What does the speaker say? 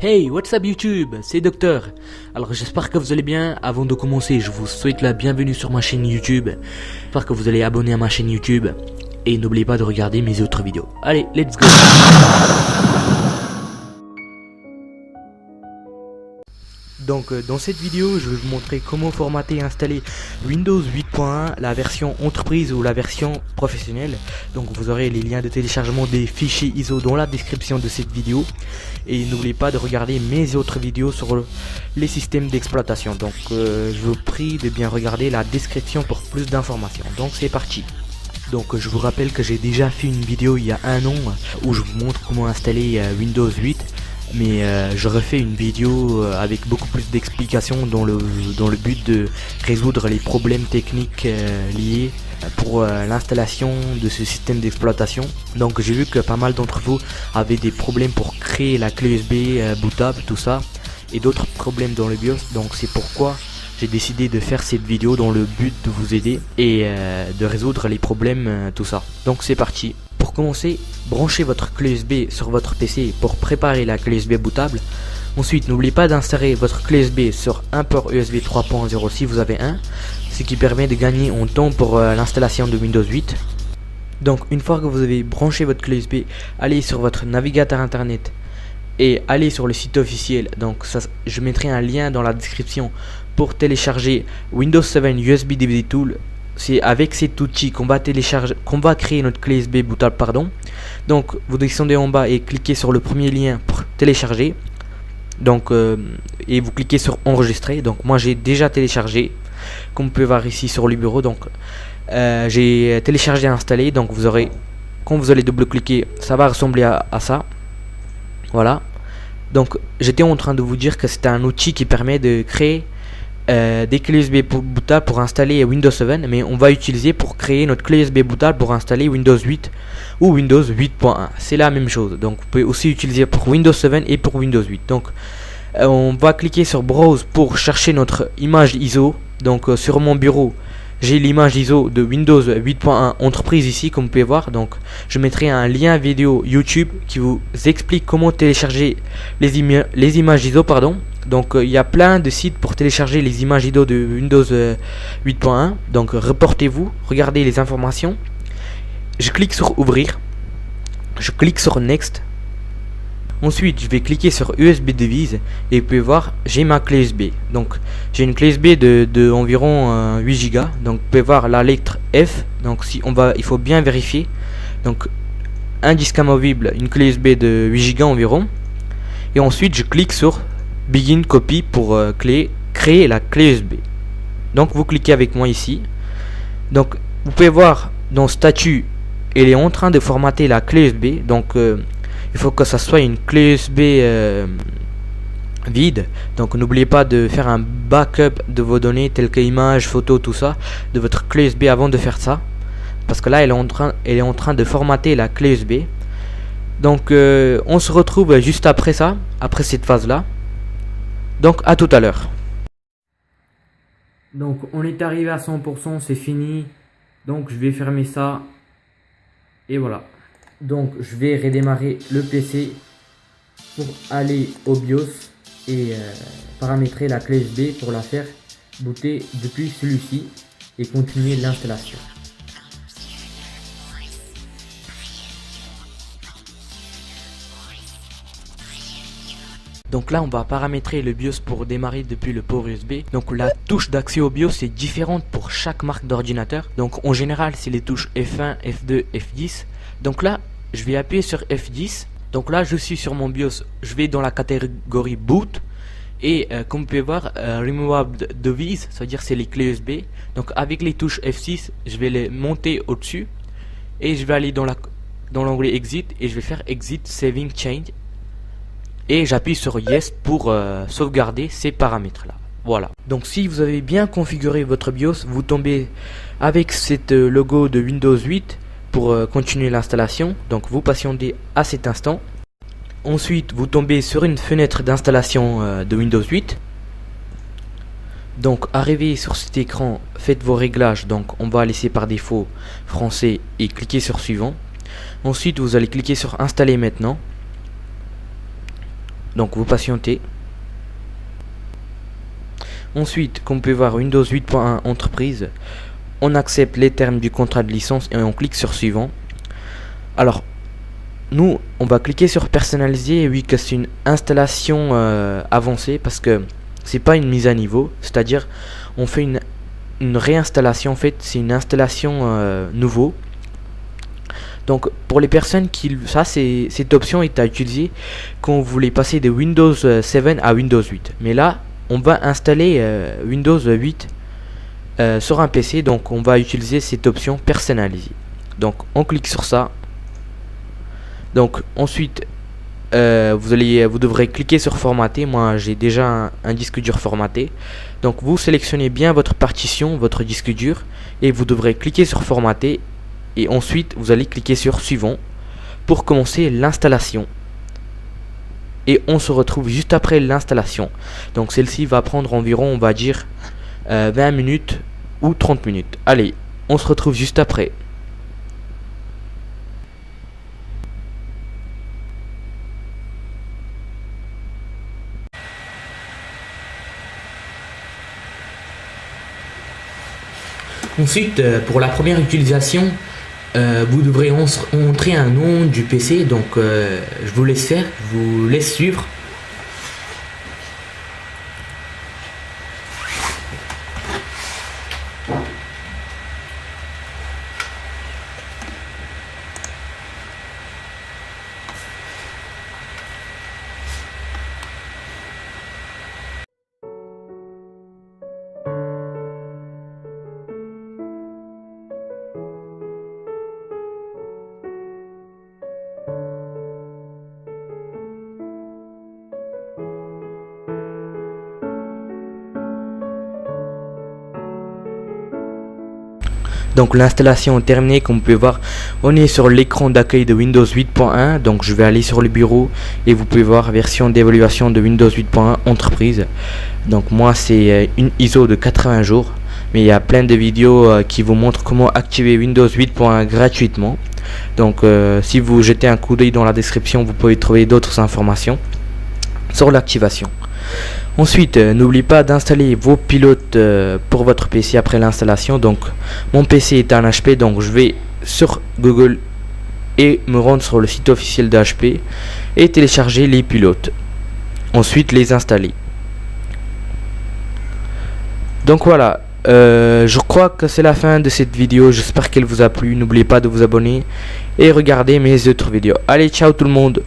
Hey, what's up YouTube, c'est Docteur. Alors j'espère que vous allez bien. Avant de commencer, je vous souhaite la bienvenue sur ma chaîne YouTube. J'espère que vous allez abonner à ma chaîne YouTube. Et n'oubliez pas de regarder mes autres vidéos. Allez, let's go. Donc dans cette vidéo, je vais vous montrer comment formater et installer Windows 8.1, la version entreprise ou la version professionnelle. Donc vous aurez les liens de téléchargement des fichiers ISO dans la description de cette vidéo. Et n'oubliez pas de regarder mes autres vidéos sur les systèmes d'exploitation. Donc je vous prie de bien regarder la description pour plus d'informations. Donc c'est parti. Donc je vous rappelle que j'ai déjà fait une vidéo il y a un an où je vous montre comment installer Windows 8. Mais je refais une vidéo avec beaucoup plus d'explications dans le but de résoudre les problèmes techniques liés pour l'installation de ce système d'exploitation. Donc j'ai vu que pas mal d'entre vous avaient des problèmes pour créer la clé USB bootable, tout ça, et d'autres problèmes dans le BIOS. Donc c'est pourquoi j'ai décidé de faire cette vidéo dans le but de vous aider et de résoudre les problèmes, tout ça. Donc c'est parti. Pour commencer, branchez votre clé USB sur votre PC pour préparer la clé USB bootable. Ensuite, n'oubliez pas d'insérer votre clé USB sur un port USB 3.0 si vous avez un, ce qui permet de gagner en temps pour l'installation de Windows 8. Donc une fois que vous avez branché votre clé USB, allez sur votre navigateur internet et allez sur le site officiel. Donc ça, je mettrai un lien dans la description pour télécharger Windows 7 USB DVD Tool. C'est avec cet outil qu'on va créer notre clé USB bootable, Donc vous descendez en bas et cliquez sur le premier lien pour télécharger. Donc et vous cliquez sur enregistrer. Donc moi j'ai déjà téléchargé, comme vous pouvez voir ici sur le bureau. Donc j'ai téléchargé et installé. Donc vous aurez, quand vous allez double-cliquer, ça va ressembler à ça. Voilà. Donc j'étais en train de vous dire que c'est un outil qui permet de créer des clés USB bootable pour installer Windows 7, mais on va utiliser pour créer notre clé USB bootable pour installer Windows 8 ou Windows 8.1. C'est la même chose. Donc vous pouvez aussi utiliser pour Windows 7 et pour Windows 8. Donc on va cliquer sur Browse pour chercher notre image ISO. Donc sur mon bureau, j'ai l'image ISO de Windows 8.1 entreprise ici, comme vous pouvez voir. Donc je mettrai un lien vidéo YouTube qui vous explique comment télécharger les images ISO, Donc il y a plein de sites pour télécharger les images ISO de Windows 8.1. Donc reportez-vous, regardez les informations. Je clique sur ouvrir. Je clique sur next. Ensuite, je vais cliquer sur USB devise et vous pouvez voir, j'ai ma clé USB. Donc, j'ai une clé USB de environ 8 Go. Donc, vous pouvez voir la lettre F. Donc, il faut bien vérifier. Donc, un disque amovible, une clé USB de 8 Go environ. Et ensuite, je clique sur Begin Copy pour créer la clé USB. Donc, vous cliquez avec moi ici. Donc, vous pouvez voir dans Statut, elle est en train de formater la clé USB. Donc, il faut que ça soit une clé USB vide. Donc n'oubliez pas de faire un backup de vos données telles que images, photos, tout ça, de votre clé USB avant de faire ça. Parce que là elle est en train de formater la clé USB. Donc on se retrouve juste après ça, après cette phase là. Donc à tout à l'heure. Donc on est arrivé à 100%, c'est fini. Donc je vais fermer ça. Et voilà. Donc je vais redémarrer le PC pour aller au BIOS et paramétrer la clé USB pour la faire booter depuis celui-ci et continuer l'installation. Donc là on va paramétrer le BIOS pour démarrer depuis le port USB. Donc la touche d'accès au BIOS est différente pour chaque marque d'ordinateur. Donc en général c'est les touches F1, F2, F10. Donc là je vais appuyer sur F10. Donc là je suis sur mon BIOS, je vais dans la catégorie boot. Et comme vous pouvez voir, Removable Device, ça veut dire c'est les clés USB. Donc avec les touches F6, je vais les monter au-dessus. Et je vais aller dans l'onglet Exit et je vais faire Exit Saving Change. Et j'appuie sur Yes pour sauvegarder ces paramètres là. Voilà. Donc si vous avez bien configuré votre BIOS, vous tombez avec cette logo de Windows 8 pour continuer l'installation. Donc vous patientez à cet instant. Ensuite vous tombez sur une fenêtre d'installation de Windows 8. Donc arrivé sur cet écran, faites vos réglages. Donc on va laisser par défaut français et cliquez sur suivant. Ensuite vous allez cliquer sur installer maintenant. donc vous patientez. Ensuite, comme vous pouvez voir, Windows 8.1 entreprise, on accepte les termes du contrat de licence et on clique sur suivant. Alors nous on va cliquer sur personnaliser. Oui, que c'est une installation avancée, parce que c'est pas une mise à niveau, c'est à dire on fait une réinstallation. En fait, c'est une installation nouveau. Donc pour les personnes qui cette option est à utiliser quand vous voulez passer de Windows 7 à Windows 8. Mais là on va installer Windows 8 sur un PC, donc on va utiliser cette option personnaliser. Donc on clique sur ça. Donc ensuite vous devrez cliquer sur formater. Moi j'ai déjà un disque dur formaté, donc vous sélectionnez bien votre partition, votre disque dur, et vous devrez cliquer sur formater, et ensuite vous allez cliquer sur suivant pour commencer l'installation. Et on se retrouve juste après l'installation. Donc celle-ci va prendre environ, on va dire 20 minutes ou 30 minutes. Allez, on se retrouve juste après. Ensuite, pour la première utilisation, vous devrez entrer un nom du PC. Donc je vous laisse faire, je vous laisse suivre. Donc l'installation est terminée. Comme vous pouvez voir, on est sur l'écran d'accueil de Windows 8.1. donc je vais aller sur le bureau et vous pouvez voir version d'évaluation de Windows 8.1 entreprise. Donc moi c'est une ISO de 80 jours, mais il y a plein de vidéos qui vous montrent comment activer Windows 8.1 gratuitement. Donc si vous jetez un coup d'œil dans la description, vous pouvez trouver d'autres informations sur l'activation. Ensuite, n'oubliez pas d'installer vos pilotes pour votre PC après l'installation. Donc mon PC est un HP, donc je vais sur Google et me rendre sur le site officiel de HP et télécharger les pilotes. Ensuite les installer. Donc voilà, je crois que c'est la fin de cette vidéo. J'espère qu'elle vous a plu. N'oubliez pas de vous abonner et regarder mes autres vidéos. Allez, ciao tout le monde.